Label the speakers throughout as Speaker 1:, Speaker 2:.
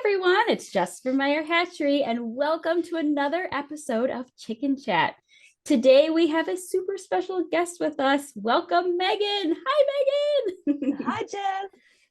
Speaker 1: everyone, it's Jess from Meyer Hatchery, and welcome to another episode of Chicken Chat. Today we have a super special guest with us. Welcome, Megan. Hi, Megan.
Speaker 2: Hi, Jess.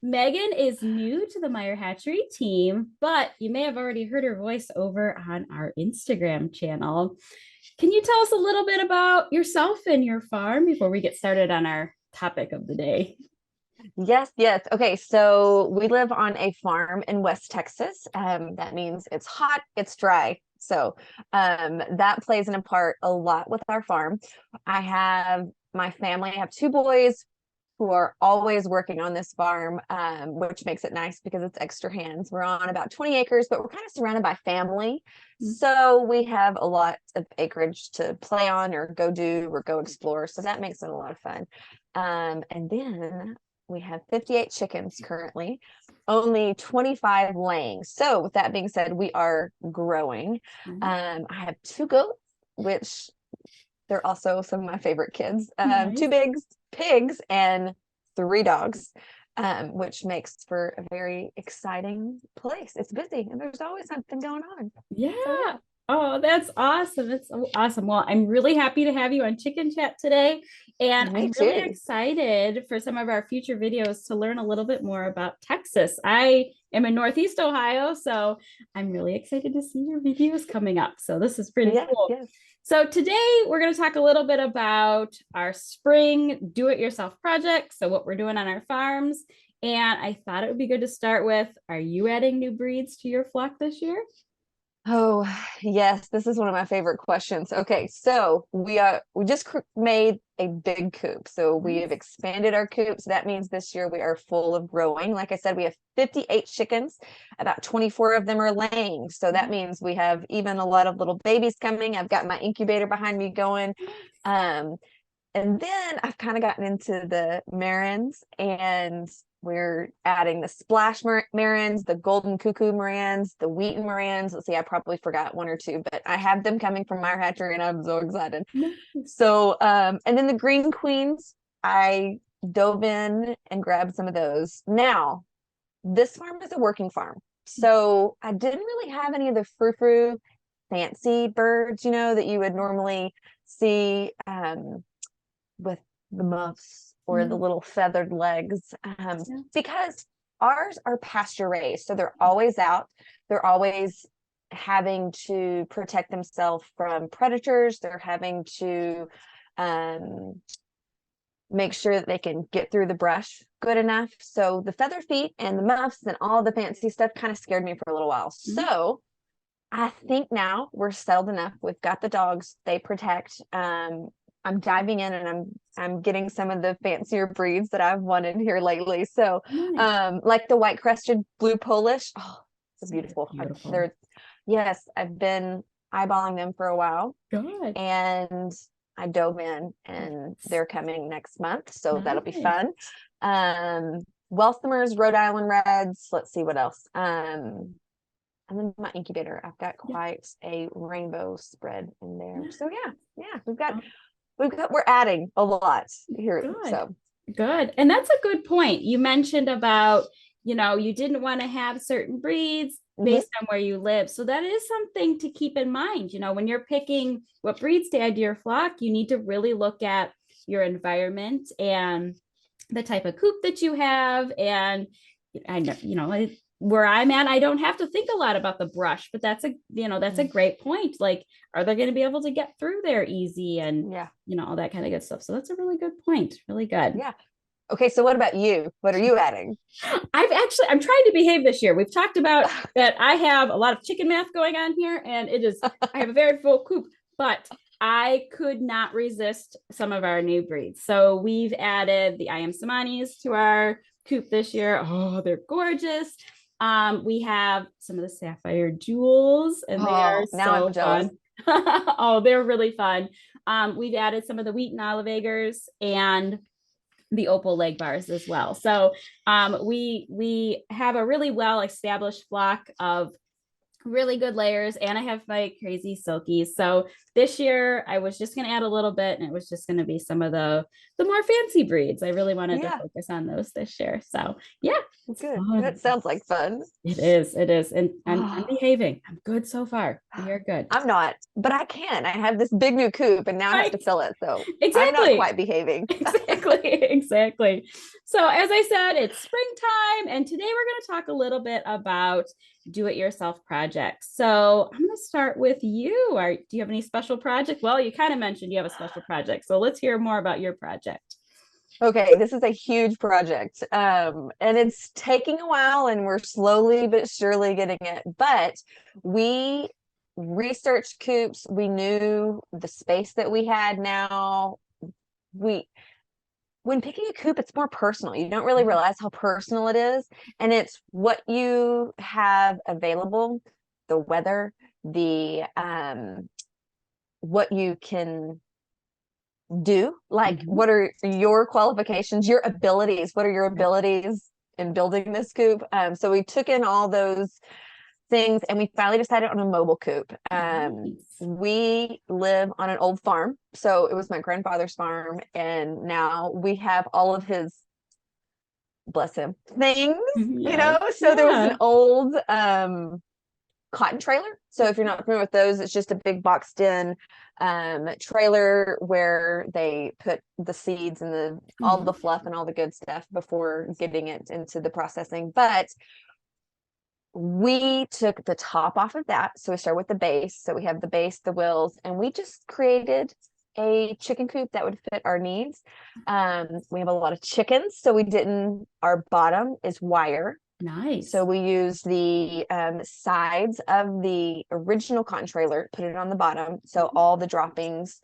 Speaker 1: Megan is new to the Meyer Hatchery team, but you may have already heard her voice over on our Instagram channel. Can you tell us a little bit about yourself and your farm before we get started on our topic of the day?
Speaker 2: Yes. Okay, so we live on a farm in West Texas. That means it's hot, it's dry. So that plays in part a lot with our farm. I have my family, I have two boys who are always working on this farm, which makes it nice because it's extra hands. We're on about 20 acres, but we're kind of surrounded by family. So we have a lot of acreage to play on or go do or go explore. So that makes it a lot of fun. And then we have 58 chickens currently, only 25 laying. So with that being said, we are growing. I have two goats, which they're also some of my favorite kids.
Speaker 1: Nice.
Speaker 2: Two big pigs and three dogs, which makes for a very exciting place. It's busy and there's always something going on.
Speaker 1: Yeah.
Speaker 2: So, yeah.
Speaker 1: Oh, that's awesome. That's so awesome. Well, I'm really happy to have you on Chicken Chat today. And
Speaker 2: Me
Speaker 1: I'm really
Speaker 2: too.
Speaker 1: excited for some of our future videos to learn a little bit more about Texas. I am in Northeast Ohio, so I'm really excited to see your videos coming up. So this is pretty cool.
Speaker 2: Yes.
Speaker 1: So today we're going to talk a little bit about our spring do-it-yourself projects. So what we're doing on our farms. And I thought it would be good to start with, are you adding new breeds to your flock this year?
Speaker 2: Oh, yes, this is one of my favorite questions. Okay, so we just made a big coop. So we have expanded our coop. So that means this year we are full of growing. Like I said, we have 58 chickens, about 24 of them are laying. So that means we have even a lot of little babies coming. I've got my incubator behind me going. And then I've kind of gotten into the Marins, and we're adding the splash Marins, the golden cuckoo Marins, the Wheaton Marins. Let's see, I probably forgot one or two, but I have them coming from Meyer Hatchery and I'm so excited. So, and then the green queens, I dove in and grabbed some of those. Now, this farm is a working farm. So I didn't really have any of the frou-frou fancy birds, that you would normally see with the muffs or the little feathered legs, because ours are pasture raised. So they're always out. They're always having to protect themselves from predators. They're having to make sure that they can get through the brush good enough. So the feather feet and the muffs and all the fancy stuff kind of scared me for a little while. So I think now we're settled enough. We've got the dogs. They protect. I'm diving in and I'm getting some of the fancier breeds that I've wanted here lately. So like the white crested blue Polish. Oh, it's beautiful. Yes, I've been eyeballing them for a while.
Speaker 1: Good.
Speaker 2: And I dove in and they're coming next month. So that'll be fun. Welsumers, Rhode Island Reds. Let's see what else. And then my incubator, I've got quite a rainbow spread in there. So we're adding a lot here.
Speaker 1: Good.
Speaker 2: So
Speaker 1: good. And that's a good point. You mentioned about, you didn't want to have certain breeds based on where you live. So that is something to keep in mind. When you're picking what breeds to add to your flock, you need to really look at your environment and the type of coop that you have. And I know, where I'm at, I don't have to think a lot about the brush, but that's a great point. Like, are they going to be able to get through there ezy and, all that kind of good stuff. So that's a really good point. Really good.
Speaker 2: Yeah. Okay. So what about you? What are you adding?
Speaker 1: I'm trying to behave this year. We've talked about that. I have a lot of chicken math going on here and I have a very full coop, but I could not resist some of our new breeds. So we've added the I am Samanis to our coop this year. Oh, they're gorgeous. We have some of the sapphire jewels and they are so fun. Oh, they're really fun. We've added some of the Wheaton olive eggers and the opal leg bars as well. So we have a really well established flock of really good layers, and I have my crazy silkies. So this year I was just going to add a little bit, and it was just going to be some of the more fancy breeds. I really wanted to focus on those this year. So yeah, It's
Speaker 2: Good.
Speaker 1: fun.
Speaker 2: That sounds like fun.
Speaker 1: It is. It is. And I'm behaving. I'm good so far. We are good.
Speaker 2: I'm not, but I can. I have this big new coop and now I have to
Speaker 1: Right.
Speaker 2: fill it. So I'm not
Speaker 1: Exactly.
Speaker 2: quite behaving.
Speaker 1: Exactly. Exactly. So as I said, it's springtime, and today we're going to talk a little bit about do-it-yourself projects. So I'm going to start with you. Do you have any special project? Well, you kind of mentioned you have a special project. So let's hear more about your project.
Speaker 2: Okay, this is a huge project. And it's taking a while and we're slowly but surely getting it. But we researched coops. We knew the space that we had now. We when picking a coop, it's more personal. You don't really realize how personal it is. And it's what you have available, the weather, the what you can do, like what are your qualifications, your abilities, what are your abilities in building this coop. So we took in all those things and we finally decided on a mobile coop. We live on an old farm, so it was my grandfather's farm, and now we have all of his, bless him, things, so there was an old cotton trailer. So if you're not familiar with those, it's just a big boxed in trailer where they put the seeds and all the fluff and all the good stuff before getting it into the processing. But we took the top off of that. So we started with the base. So we have the base, the wheels, and we just created a chicken coop that would fit our needs. We have a lot of chickens, so our bottom is wire.
Speaker 1: Nice.
Speaker 2: So we use the sides of the original cotton trailer, put it on the bottom. So all the droppings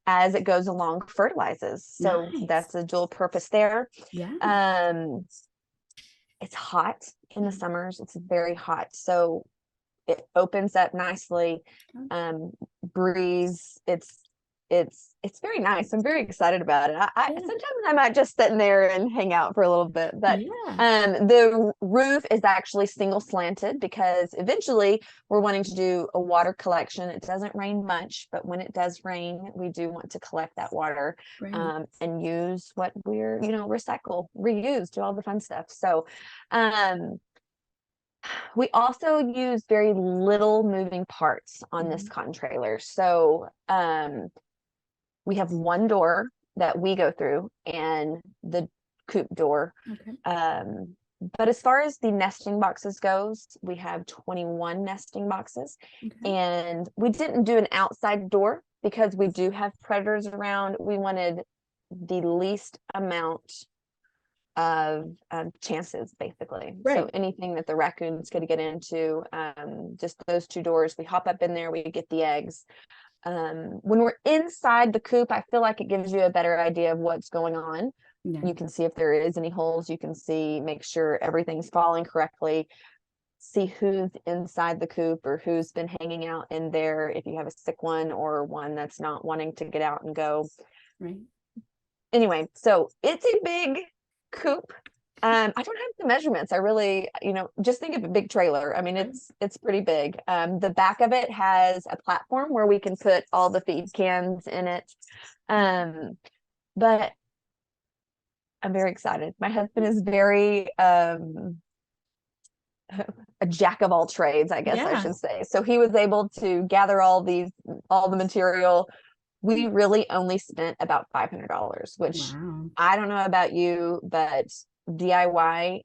Speaker 2: as it goes along fertilizes. So that's a dual purpose there.
Speaker 1: Yeah.
Speaker 2: It's hot in the summers. It's very hot. So it opens up nicely. Breeze. It's very nice. I'm very excited about it. Sometimes I might just sit in there and hang out for a little bit, but the roof is actually single slanted because eventually we're wanting to do a water collection. It doesn't rain much, but when it does rain, we do want to collect that water and use what we're, recycle, reuse, do all the fun stuff. So, we also use very little moving parts on this cotton trailer. So, we have one door that we go through and the coop door. But as far as the nesting boxes goes, we have 21 nesting boxes. And we didn't do an outside door because we do have predators around. We wanted the least amount of chances, basically. So anything that the raccoons could get into, just those two doors, we hop up in there, we get the eggs. When we're inside the coop, I feel like it gives you a better idea of what's going on. You can see if there is any holes. You can make sure everything's falling correctly, see who's inside the coop or who's been hanging out in there, if you have a sick one or one that's not wanting to get out and go. Anyway, so it's a big coop. I don't have the measurements. I really, just think of a big trailer. I mean, it's pretty big. The back of it has a platform where we can put all the feed cans in it. But I'm very excited. My husband is very a jack of all trades, I guess I should say. So he was able to gather all the material. We really only spent about $500, which I don't know about you, but DIY,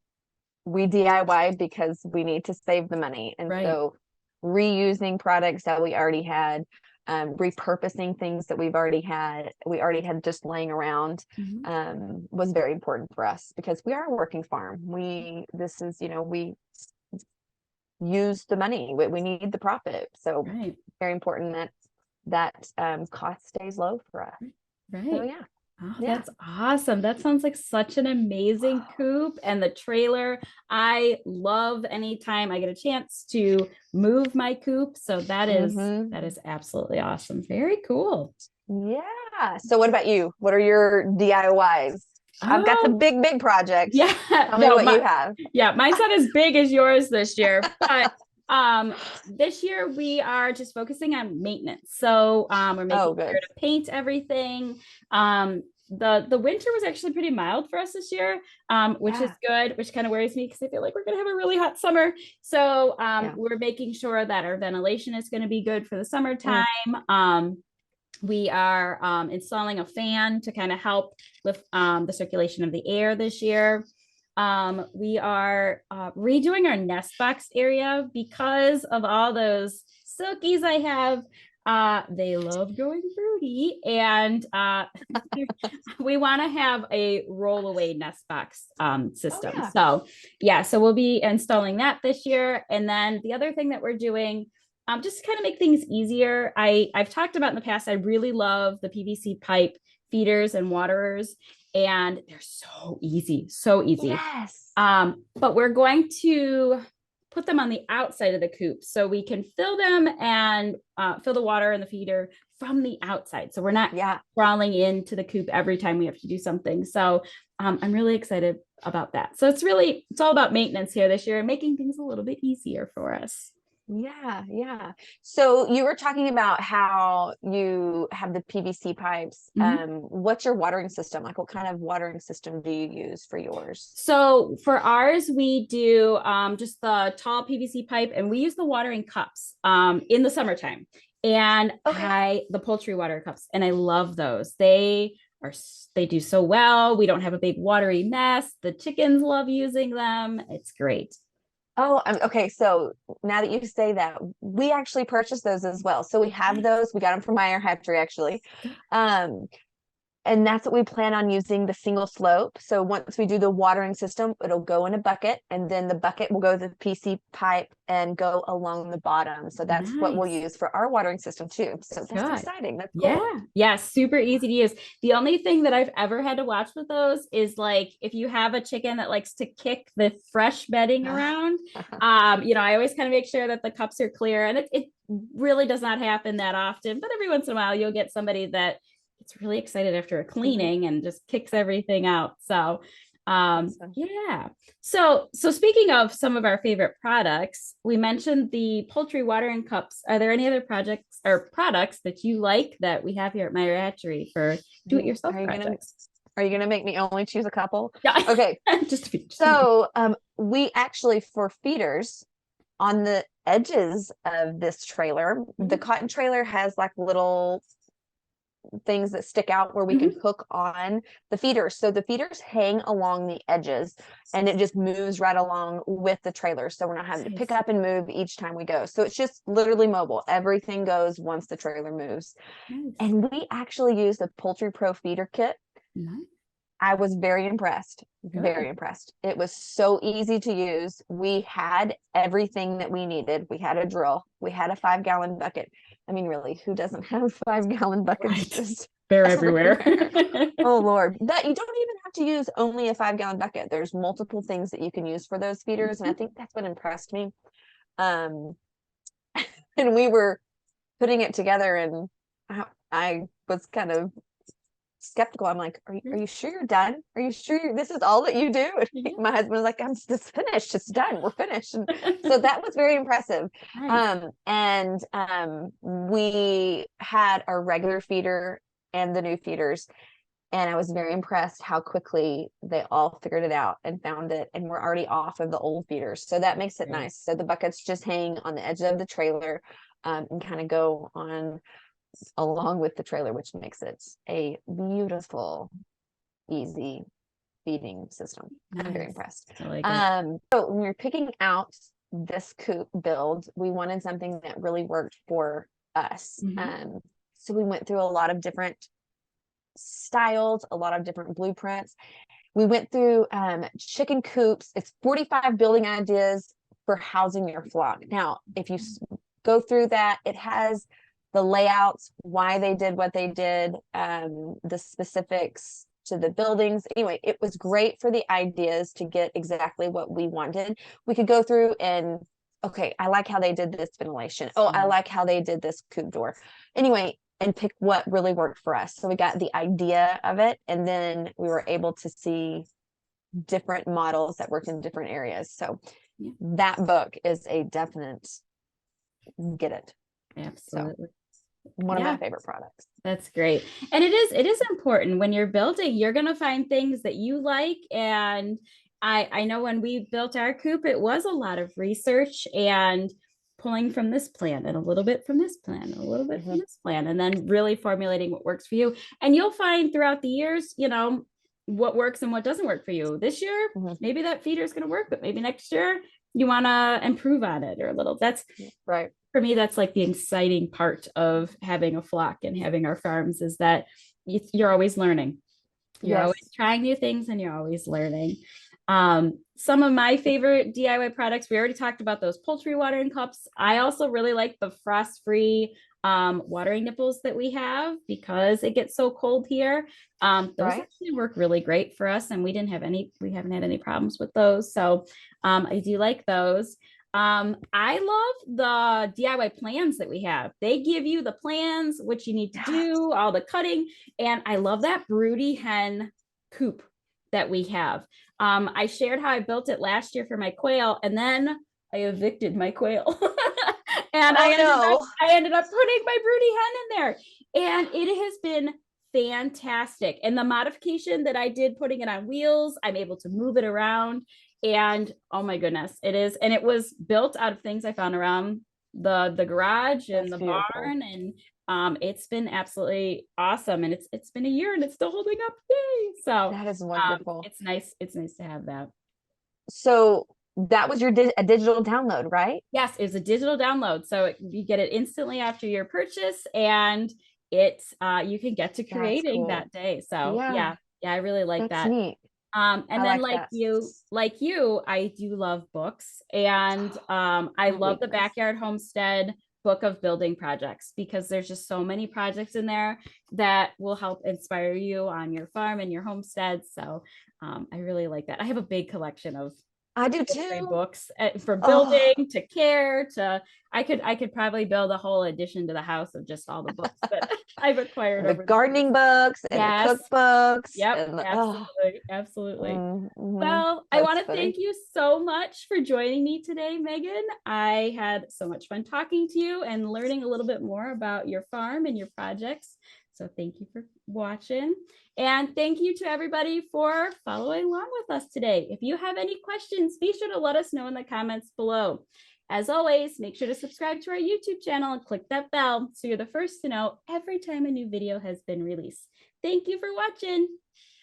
Speaker 2: we DIY because we need to save the money. And so reusing products that we already had, repurposing things that we already had just laying around, was very important for us because we are a working farm. We use the money. We need the profit. So very important that cost stays low for us. So yeah.
Speaker 1: Oh, that's awesome. That sounds like such an amazing coop. And the trailer, I love anytime I get a chance to move my coop. So that is absolutely awesome. Very cool.
Speaker 2: Yeah. So what about you? What are your DIYs? I've got some big projects.
Speaker 1: Yeah.
Speaker 2: Tell me what you have.
Speaker 1: Yeah, mine's not as big as yours this year, but this year we are just focusing on maintenance. So we're making sure to paint everything. the winter was actually pretty mild for us this year, which is good, which kind of worries me because I feel like we're going to have a really hot summer. So we're making sure that our ventilation is going to be good for the summertime. We are installing a fan to kind of help with the circulation of the air this year. We are redoing our nest box area because of all those silkies I have. They love going fruity, and we want to have a roll-away nest box system. So we'll be installing that this year. And then the other thing that we're doing, just to kind of make things easier, I've talked about in the past, I really love the PVC pipe feeders and waterers, and they're so easy.
Speaker 2: Yes.
Speaker 1: But we're going to put them on the outside of the coop so we can fill them and fill the water in the feeder from the outside. So we're not crawling into the coop every time we have to do something. So I'm really excited about that. So it's all about maintenance here this year and making things a little bit easier for us.
Speaker 2: Yeah. So you were talking about how you have the PVC pipes. What's your watering system? Like, what kind of watering system do you use for yours?
Speaker 1: So for ours, we do just the tall PVC pipe, and we use the watering cups in the summertime. And the poultry water cups, and I love those. They do so well. We don't have a big watery mess. The chickens love using them. It's great.
Speaker 2: Oh, okay. So now that you say that, we actually purchased those as well. So we have those. We got them from Meyer Hatchery, actually. And that's what we plan on using, the single slope. So once we do the watering system, it'll go in a bucket, and then the bucket will go to the PC pipe and go along the bottom. So that's what we'll use for our watering system too. So that's exciting. That's cool.
Speaker 1: Yeah, super easy to use. The only thing that I've ever had to watch with those is, like, if you have a chicken that likes to kick the fresh bedding around, I always kind of make sure that the cups are clear, and it really does not happen that often, but every once in a while you'll get somebody that it's really excited after a cleaning and just kicks everything out. So So speaking of some of our favorite products, we mentioned the poultry watering cups. Are there any other projects or products that you like that we have here at Meyer Hatchery for do-it-yourself projects?
Speaker 2: Are you gonna make me only choose a couple?
Speaker 1: Yeah.
Speaker 2: Okay.
Speaker 1: just
Speaker 2: so we actually, for feeders on the edges of this trailer, the cotton trailer has like little things that stick out where we can hook on the feeders. So the feeders hang along the edges, and it just moves right along with the trailer. So we're not having to pick up and move each time we go. So it's just literally mobile. Everything goes once the trailer moves. And we actually use the Poultry Pro feeder kit. I was very impressed. Very impressed. It was so easy to use. We had everything that we needed. We had a drill. We had a 5-gallon bucket. I mean, really, who doesn't have 5-gallon buckets? Just
Speaker 1: they're everywhere.
Speaker 2: Oh Lord, that you don't even have to use only a 5-gallon bucket. There's multiple things that you can use for those feeders, and I think that's what impressed me. And we were putting it together, and I was kind of skeptical. I'm like, are you sure you're done? Are you sure this is all that you do? My husband was like, it's finished. It's done. We're finished. And so that was very impressive. We had our regular feeder and the new feeders, and I was very impressed how quickly they all figured it out and found it, and we're already off of the old feeders. So that makes it nice. So the buckets just hang on the edge of the trailer and kind of go on along with the trailer, which makes it a beautiful, easy feeding system. I'm very impressed. So when we were picking out this coop build, we wanted something that really worked for us. So we went through a lot of different styles, a lot of different blueprints. We went through chicken coops. It's 45 building ideas for housing your flock. Now, if you go through that, it has the layouts, why they did what they did, the specifics to the buildings. Anyway, it was great for the ideas to get exactly what we wanted. We could go through and, okay, I like how they did this ventilation. Oh, I like how they did this coop door. Anyway, and pick what really worked for us. So we got the idea of it, and then we were able to see different models that worked in different areas. So that book is a definite get it.
Speaker 1: Absolutely.
Speaker 2: One of
Speaker 1: Yeah.
Speaker 2: my favorite products.
Speaker 1: That's great. And it is important when you're building, you're going to find things that you like. And I know when we built our coop, it was a lot of research and pulling from this plan and a little bit from this plan, and a little bit from this plan, and then really formulating what works for you. And you'll find throughout the years, you know, what works and what doesn't work for you. This year, maybe that feeder is going to work, but maybe next year you want to improve on it or a little. That's
Speaker 2: right.
Speaker 1: For me, that's like the exciting part of having a flock and having our farms, is that you're always learning. You're always trying new things and you're always learning. Some of my favorite DIY products, we already talked about those poultry watering cups. I also really like the frost-free watering nipples that we have because it gets so cold here. Those actually work really great for us, and we haven't had any problems with those. So I do like those. I love the DIY plans that we have. They give you the plans, what you need to do, all the cutting. And I love that broody hen coop that we have. I shared how I built it last year for my quail, and then I evicted my quail. And I ended up putting my broody hen in there. And it has been fantastic. And the modification that I did, putting it on wheels, I'm able to move it around. And oh my goodness, it is. And it was built out of things I found around the garage and the barn. And it's been absolutely awesome. And it's been a year and it's still holding up. Yay. So
Speaker 2: that is wonderful.
Speaker 1: It's nice. It's nice to have that.
Speaker 2: So that was your a digital download, right?
Speaker 1: Yes, it's a digital download. So you get it instantly after your purchase, and it's you can get to creating that day. So yeah, I really like that.
Speaker 2: Neat.
Speaker 1: And then like you, I do love books, and I love the Backyard Homestead book of building projects, because there's just so many projects in there that will help inspire you on your farm and your homestead. So I really like that. I have a big collection of books for building to care to. I could probably build a whole addition to the house of just all the books that I've acquired.
Speaker 2: The gardening books and the cookbooks.
Speaker 1: Yep, absolutely. Well, I want to thank you so much for joining me today, Megan. I had so much fun talking to you and learning a little bit more about your farm and your projects. So thank you for watching. And thank you to everybody for following along with us today. If you have any questions, be sure to let us know in the comments below. As always, make sure to subscribe to our YouTube channel and click that bell so you're the first to know every time a new video has been released. Thank you for watching.